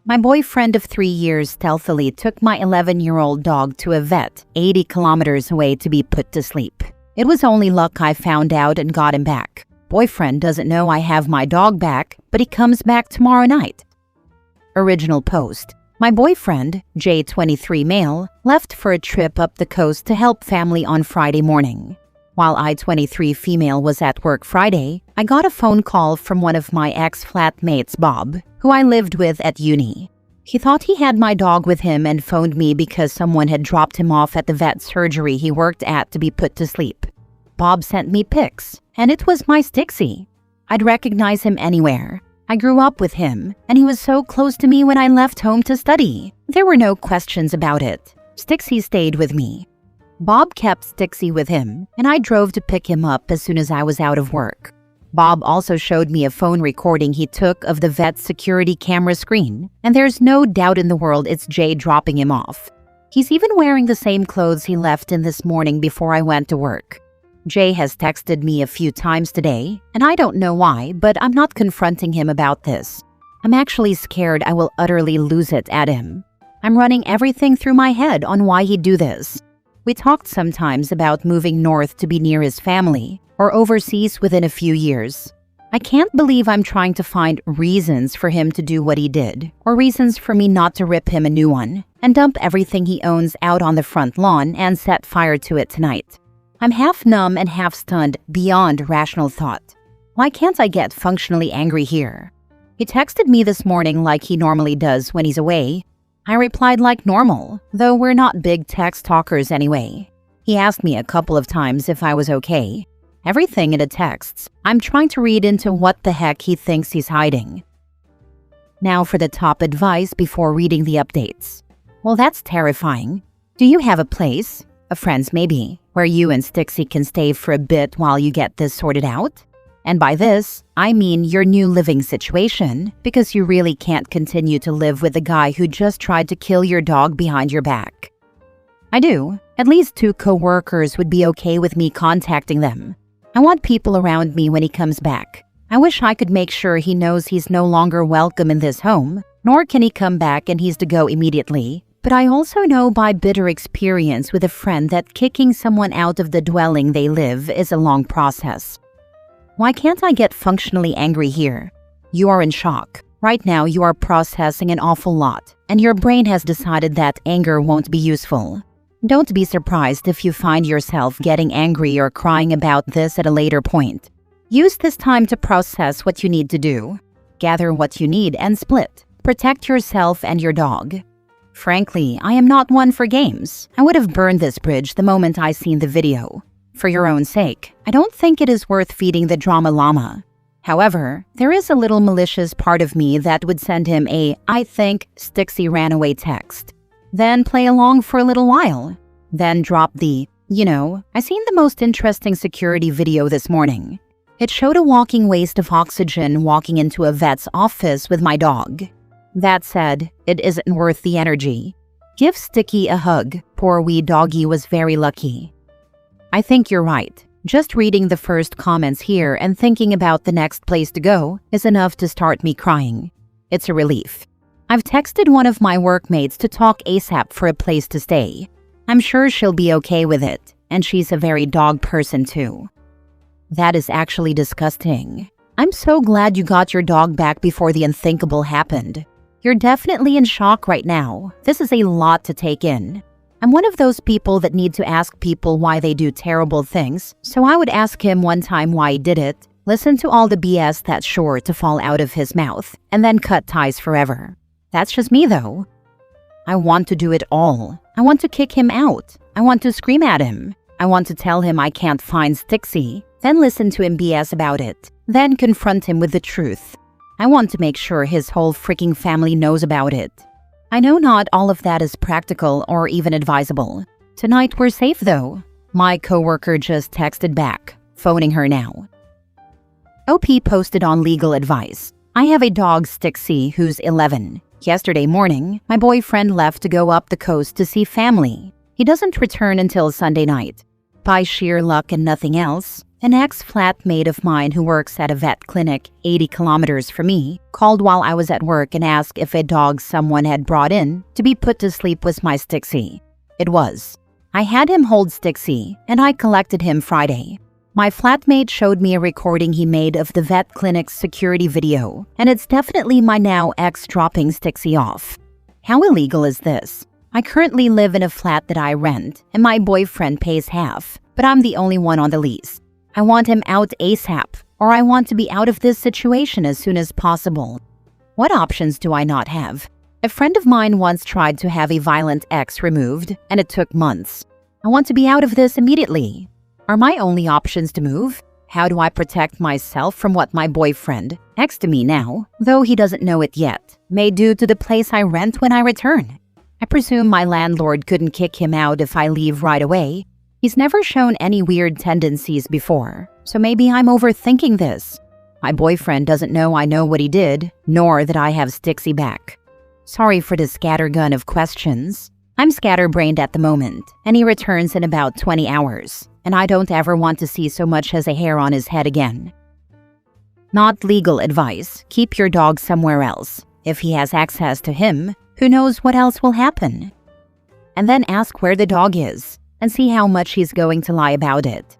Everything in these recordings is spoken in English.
My boyfriend of 3 years stealthily took my 11-year-old dog to a vet 80 kilometers away to be put to sleep. It was only luck I found out and got him back. Boyfriend doesn't know I have my dog back, but he comes back tomorrow night. Original post. My boyfriend, J23 male, left for a trip up the coast to help family on Friday morning. While I-23 female was at work Friday, I got a phone call from one of my ex-flatmates, Bob, who I lived with at uni. He thought he had my dog with him and phoned me because someone had dropped him off at the vet surgery he worked at to be put to sleep. Bob sent me pics, and it was my Stixie. I'd recognize him anywhere. I grew up with him, and he was so close to me when I left home to study. There were no questions about it. Stixie stayed with me. Bob kept Stixie with him, and I drove to pick him up as soon as I was out of work. Bob also showed me a phone recording he took of the vet's security camera screen, and there's no doubt in the world it's Jay dropping him off. He's even wearing the same clothes he left in this morning before I went to work. Jay has texted me a few times today, and I don't know why, but I'm not confronting him about this. I'm actually scared I will utterly lose it at him. I'm running everything through my head on why he'd do this. We talked sometimes about moving north to be near his family, or overseas within a few years. I can't believe I'm trying to find reasons for him to do what he did, or reasons for me not to rip him a new one, and dump everything he owns out on the front lawn and set fire to it tonight. I'm half numb and half stunned beyond rational thought. Why can't I get functionally angry here? He texted me this morning like he normally does when he's away. I replied like normal, though we're not big text talkers anyway. He asked me a couple of times if I was okay. Everything in the texts, I'm trying to read into what the heck he thinks he's hiding. Now for the top advice before reading the updates. Well, that's terrifying. Do you have a place, a friend's maybe, where you and Stixie can stay for a bit while you get this sorted out? And by this, I mean your new living situation, because you really can't continue to live with the guy who just tried to kill your dog behind your back. I do. At least 2 co-workers would be okay with me contacting them. I want people around me when he comes back. I wish I could make sure he knows he's no longer welcome in this home, nor can he come back and he's to go immediately. But I also know by bitter experience with a friend that kicking someone out of the dwelling they live is a long process. Why can't I get functionally angry here? You are in shock. Right now you are processing an awful lot, and your brain has decided that anger won't be useful. Don't be surprised if you find yourself getting angry or crying about this at a later point. Use this time to process what you need to do. Gather what you need and split. Protect yourself and your dog. Frankly, I am not one for games. I would have burned this bridge the moment I seen the video. For your own sake, I don't think it is worth feeding the drama llama. However, there is a little malicious part of me that would send him a "I think Stixie ran away" text. Then play along for a little while. Then drop the, I seen the most interesting security video this morning. It showed a walking waste of oxygen walking into a vet's office with my dog. That said, it isn't worth the energy. Give Sticky a hug. Poor wee doggy was very lucky. I think you're right. Just reading the first comments here and thinking about the next place to go is enough to start me crying. It's a relief. I've texted one of my workmates to talk ASAP for a place to stay. I'm sure she'll be okay with it, and she's a very dog person too. That is actually disgusting. I'm so glad you got your dog back before the unthinkable happened. You're definitely in shock right now. This is a lot to take in. I'm one of those people that need to ask people why they do terrible things, so I would ask him one time why he did it, listen to all the BS that's sure to fall out of his mouth, and then cut ties forever. That's just me though. I want to do it all. I want to kick him out. I want to scream at him. I want to tell him I can't find Stixie, then listen to him BS about it, then confront him with the truth. I want to make sure his whole freaking family knows about it. I know not all of that is practical or even advisable. Tonight we're safe though. My coworker just texted back, phoning her now. OP posted on legal advice. I have a dog, Stixie, who's 11. Yesterday morning, my boyfriend left to go up the coast to see family. He doesn't return until Sunday night. By sheer luck and nothing else, An ex-flatmate of mine who works at a vet clinic 80 kilometers from me called while I was at work and asked if a dog someone had brought in to be put to sleep was my Stixie. It was. I had him hold Stixie, and I collected him Friday. My flatmate showed me a recording he made of the vet clinic's security video, and it's definitely my now ex dropping Stixie off. How illegal is this? I currently live in a flat that I rent, and my boyfriend pays half, but I'm the only one on the lease. I want him out ASAP, or I want to be out of this situation as soon as possible. What options do I not have? A friend of mine once tried to have a violent ex removed, and it took months. I want to be out of this immediately. Are my only options to move? How do I protect myself from what my boyfriend, ex to me now, though he doesn't know it yet, may do to the place I rent when I return? I presume my landlord couldn't kick him out if I leave right away. He's never shown any weird tendencies before, so maybe I'm overthinking this. My boyfriend doesn't know I know what he did, nor that I have Stixie back. Sorry for the scattergun of questions. I'm scatterbrained at the moment, and he returns in about 20 hours, and I don't ever want to see so much as a hair on his head again. Not legal advice. Keep your dog somewhere else. If he has access to him, who knows what else will happen? And then ask where the dog is, and see how much he's going to lie about it.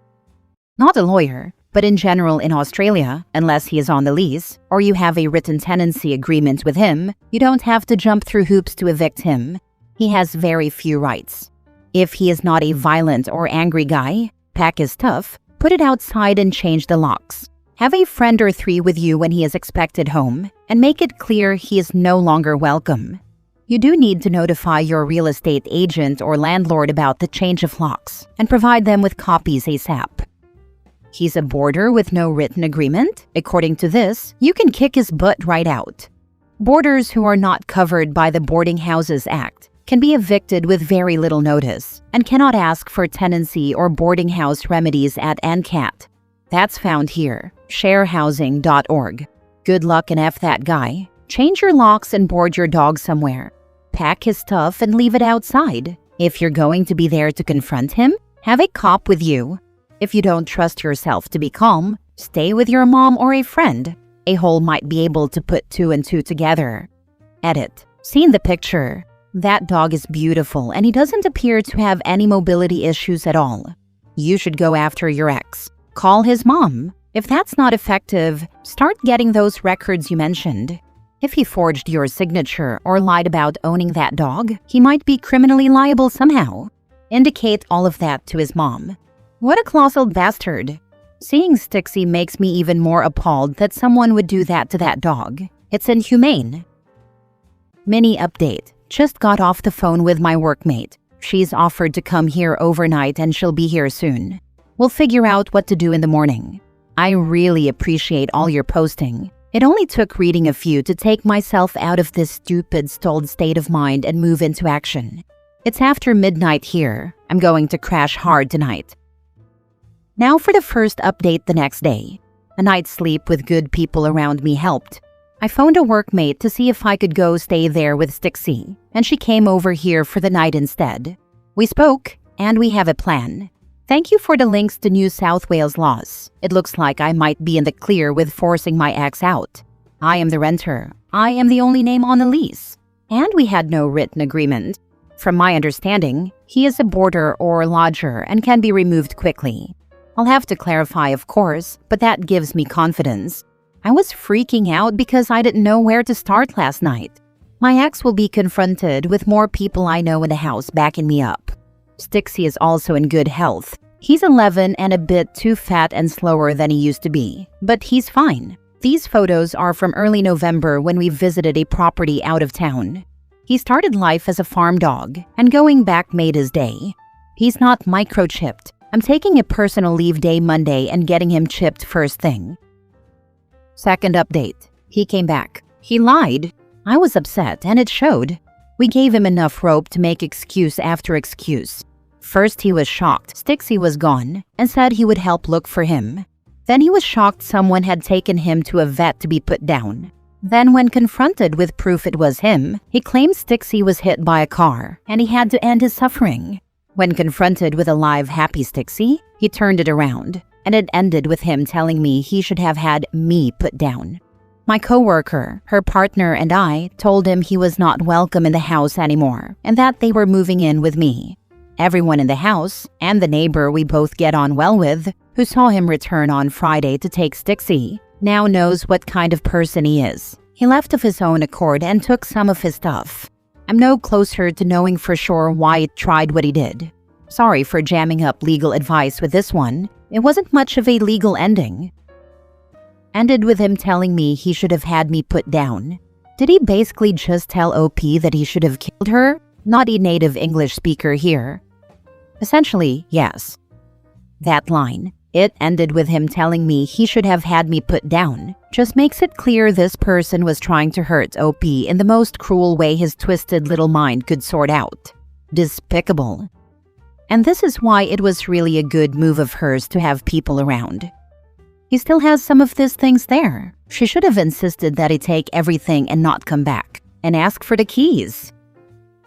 Not a lawyer, but in general in Australia, unless he is on the lease, or you have a written tenancy agreement with him, you don't have to jump through hoops to evict him. He has very few rights. If he is not a violent or angry guy, pack his stuff, put it outside and change the locks. Have a friend or three with you when he is expected home, and make it clear he is no longer welcome. You do need to notify your real estate agent or landlord about the change of locks and provide them with copies ASAP. He's a boarder with no written agreement? According to this, you can kick his butt right out. Boarders who are not covered by the Boarding Houses Act can be evicted with very little notice and cannot ask for tenancy or boarding house remedies at NCAT. That's found here, sharehousing.org. Good luck and F that guy. Change your locks and board your dog somewhere. Pack his stuff and leave it outside. If you're going to be there to confront him, have a cop with you. If you don't trust yourself to be calm, stay with your mom or a friend. A hole might be able to put 2 and 2 together. Edit. Seen the picture. That dog is beautiful and he doesn't appear to have any mobility issues at all. You should go after your ex. Call his mom. If that's not effective, start getting those records you mentioned. If he forged your signature or lied about owning that dog, he might be criminally liable somehow. Indicate all of that to his mom. What a colossal bastard. Seeing Stixie makes me even more appalled that someone would do that to that dog. It's inhumane. Mini update. Just got off the phone with my workmate. She's offered to come here overnight and she'll be here soon. We'll figure out what to do in the morning. I really appreciate all your posting. It only took reading a few to take myself out of this stupid, stalled state of mind and move into action. It's after midnight here. I'm going to crash hard tonight. Now for the first update the next day. A night's sleep with good people around me helped. I phoned a workmate to see if I could go stay there with Stixie, and she came over here for the night instead. We spoke, and we have a plan. Thank you for the links to New South Wales laws. It looks like I might be in the clear with forcing my ex out. I am the renter. I am the only name on the lease. And we had no written agreement. From my understanding, he is a boarder or lodger and can be removed quickly. I'll have to clarify, of course, but that gives me confidence. I was freaking out because I didn't know where to start last night. My ex will be confronted with more people I know in the house backing me up. Stixie is also in good health. He's 11 and a bit too fat and slower than he used to be, but he's fine. These photos are from early November when we visited a property out of town. He started life as a farm dog, and going back made his day. He's not microchipped. I'm taking a personal leave day Monday and getting him chipped first thing. Second update. He came back. He lied. I was upset, and it showed. We gave him enough rope to make excuse after excuse. First, he was shocked Stixie was gone and said he would help look for him. Then he was shocked someone had taken him to a vet to be put down. Then when confronted with proof it was him, he claimed Stixie was hit by a car and he had to end his suffering. When confronted with a live happy Stixie, he turned it around. and it ended with him telling me he should have had me put down. My coworker, her partner, and I told him he was not welcome in the house anymore and that they were moving in with me. Everyone in the house, and the neighbor we both get on well with, who saw him return on Friday to take Stixie, now knows what kind of person he is. He left of his own accord and took some of his stuff. I'm no closer to knowing for sure why he tried what he did. Sorry for jamming up legal advice with this one. It wasn't much of a legal ending. Ended with him telling me he should have had me put down. Did he basically just tell OP that he should have killed her? Not a native English speaker here. Essentially, yes. That line, it ended with him telling me he should have had me put down, just makes it clear this person was trying to hurt OP in the most cruel way his twisted little mind could sort out. Despicable. And this is why it was really a good move of hers to have people around. He still has some of these things there. She should have insisted that he take everything and not come back, and ask for the keys.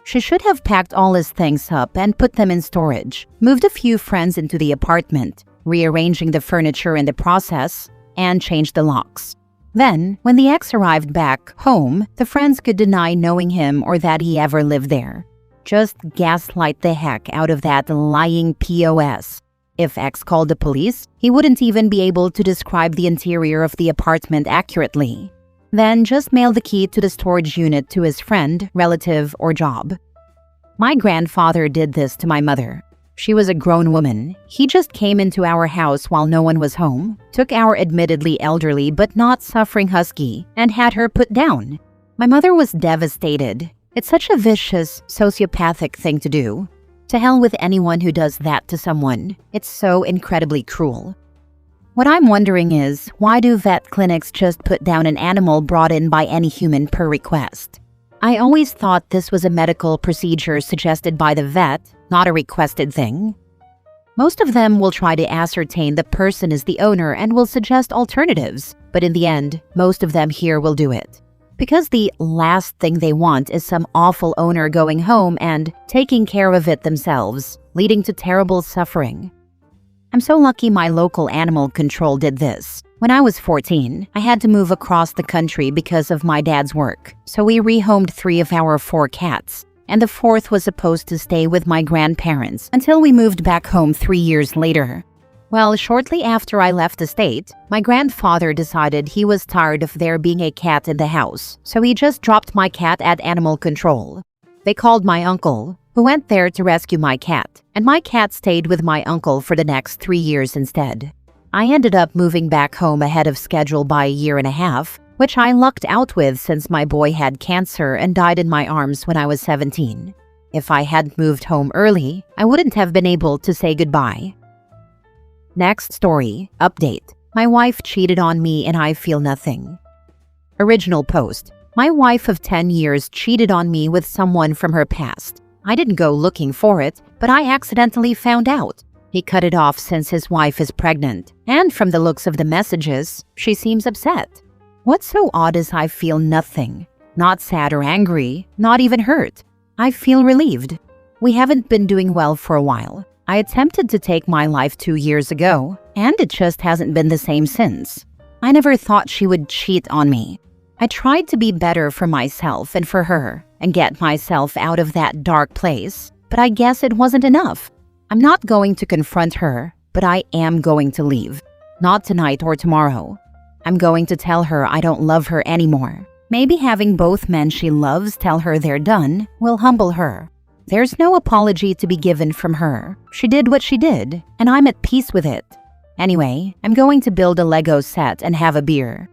She should have packed all his things up and put them in storage, moved a few friends into the apartment, rearranging the furniture in the process, and changed the locks. Then, when the ex arrived back home, the friends could deny knowing him or that he ever lived there. Just gaslight the heck out of that lying POS. If ex called the police, he wouldn't even be able to describe the interior of the apartment accurately. Then just mail the key to the storage unit to his friend, relative, or job. My grandfather did this to my mother. She was a grown woman. He just came into our house while no one was home, took our admittedly elderly but not suffering husky, and had her put down. My mother was devastated. It's such a vicious, sociopathic thing to do. To hell with anyone who does that to someone. It's so incredibly cruel. What I'm wondering is, why do vet clinics just put down an animal brought in by any human per request? I always thought this was a medical procedure suggested by the vet, not a requested thing. Most of them will try to ascertain the person is the owner and will suggest alternatives, but in the end, most of them here will do it. Because the last thing they want is some awful owner going home and taking care of it themselves, leading to terrible suffering. I'm so lucky my local animal control did this. When I was 14, I had to move across the country because of my dad's work, so we rehomed 3 of our 4 cats, and the 4th was supposed to stay with my grandparents until we moved back home 3 years later. Well, shortly after I left the state, my grandfather decided he was tired of there being a cat in the house, so he just dropped my cat at animal control. They called my uncle, who went there to rescue my cat, and my cat stayed with my uncle for the next 3 years instead. I ended up moving back home ahead of schedule by a year and a half, which I lucked out with since my boy had cancer and died in my arms when I was 17. If I hadn't moved home early, I wouldn't have been able to say goodbye. Next story, update. My wife cheated on me and I feel nothing. Original post. My wife of 10 years cheated on me with someone from her past. I didn't go looking for it, but I accidentally found out. He cut it off since his wife is pregnant, and from the looks of the messages, she seems upset. What's so odd is I feel nothing. Not sad or angry, not even hurt. I feel relieved. We haven't been doing well for a while. I attempted to take my life 2 years ago, and it just hasn't been the same since. I never thought she would cheat on me. I tried to be better for myself and for her, and get myself out of that dark place, but I guess it wasn't enough. I'm not going to confront her, but I am going to leave. Not tonight or tomorrow. I'm going to tell her I don't love her anymore. Maybe having both men she loves tell her they're done will humble her. There's no apology to be given from her. She did what she did, and I'm at peace with it. Anyway, I'm going to build a Lego set and have a beer.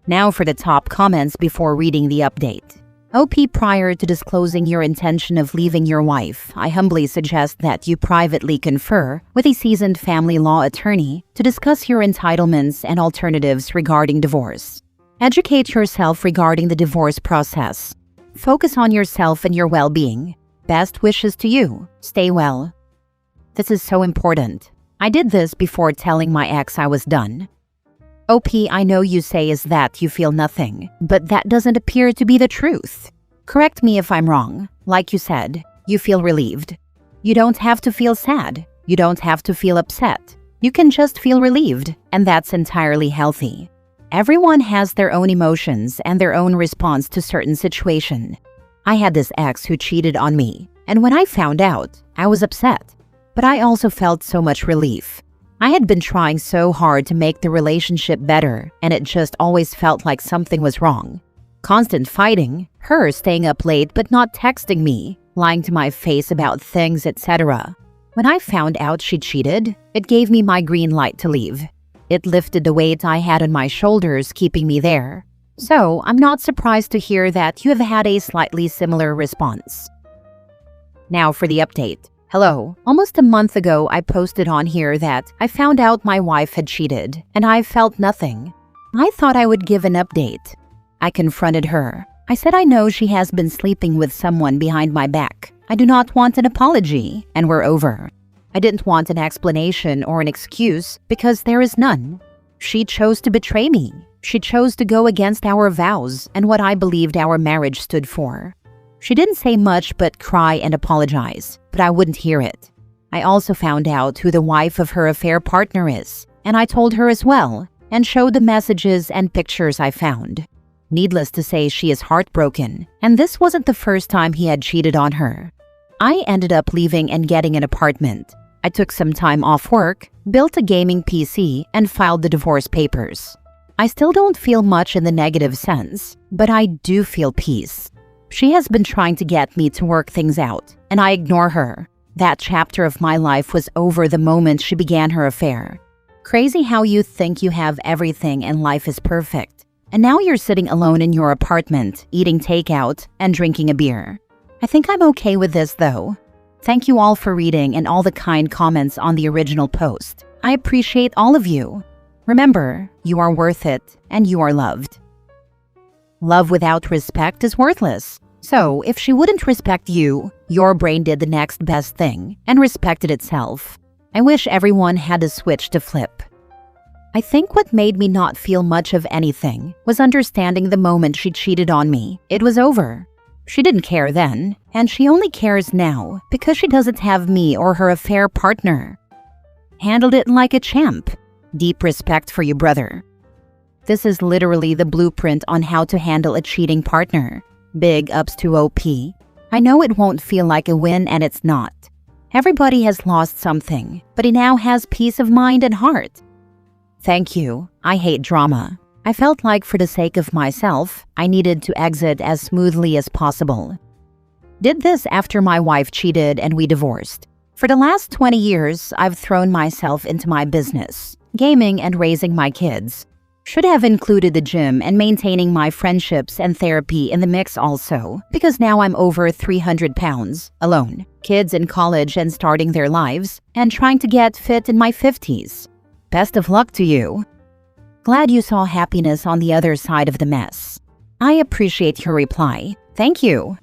Now for the top comments before reading the update. OP, prior to disclosing your intention of leaving your wife, I humbly suggest that you privately confer with a seasoned family law attorney to discuss your entitlements and alternatives regarding divorce. Educate yourself regarding the divorce process. Focus on yourself and your well-being. Best wishes to you. Stay well. This is so important. I did this before telling my ex I was done. OP, I know you say is that you feel nothing, but that doesn't appear to be the truth. Correct me if I'm wrong. Like you said, you feel relieved. You don't have to feel sad. You don't have to feel upset. You can just feel relieved, and that's entirely healthy. Everyone has their own emotions and their own response to certain situation. I had this ex who cheated on me, and when I found out, I was upset. But I also felt so much relief. I had been trying so hard to make the relationship better, and it just always felt like something was wrong. Constant fighting, her staying up late but not texting me, lying to my face about things, etc. When I found out she cheated, it gave me my green light to leave. It lifted the weight I had on my shoulders, keeping me there. So, I'm not surprised to hear that you have had a slightly similar response. Now for the update. Hello. Almost a month ago, I posted on here that I found out my wife had cheated, and I felt nothing. I thought I would give an update. I confronted her. I said I know she has been sleeping with someone behind my back. I do not want an apology, and we're over. I didn't want an explanation or an excuse because there is none. She chose to betray me. She chose to go against our vows and what I believed our marriage stood for. She didn't say much but cry and apologize, but I wouldn't hear it. I also found out who the wife of her affair partner is, and I told her as well, and showed the messages and pictures I found. Needless to say, she is heartbroken, and this wasn't the first time he had cheated on her. I ended up leaving and getting an apartment. I took some time off work, built a gaming PC, and filed the divorce papers. I still don't feel much in the negative sense, but I do feel peace. She has been trying to get me to work things out, and I ignore her. That chapter of my life was over the moment she began her affair. Crazy how you think you have everything and life is perfect, and now you're sitting alone in your apartment, eating takeout and drinking a beer. I think I'm okay with this though. Thank you all for reading and all the kind comments on the original post. I appreciate all of you. Remember, you are worth it and you are loved. Love without respect is worthless. So, if she wouldn't respect you, your brain did the next best thing and respected itself. I wish everyone had a switch to flip. I think what made me not feel much of anything was understanding the moment she cheated on me. It was over. She didn't care then, and she only cares now because she doesn't have me or her affair partner. Handled it like a champ. Deep respect for you, brother. This is literally the blueprint on how to handle a cheating partner. Big ups to OP. I know it won't feel like a win, and it's not. Everybody has lost something, but he now has peace of mind and heart. Thank you. I hate drama. I felt like for the sake of myself, I needed to exit as smoothly as possible. Did this after my wife cheated and we divorced. For the last 20 years, I've thrown myself into my business, gaming and raising my kids. Should have included the gym and maintaining my friendships and therapy in the mix also, because now I'm over 300 pounds, alone, kids in college and starting their lives, and trying to get fit in my 50s. Best of luck to you. Glad you saw happiness on the other side of the mess. I appreciate your reply. Thank you.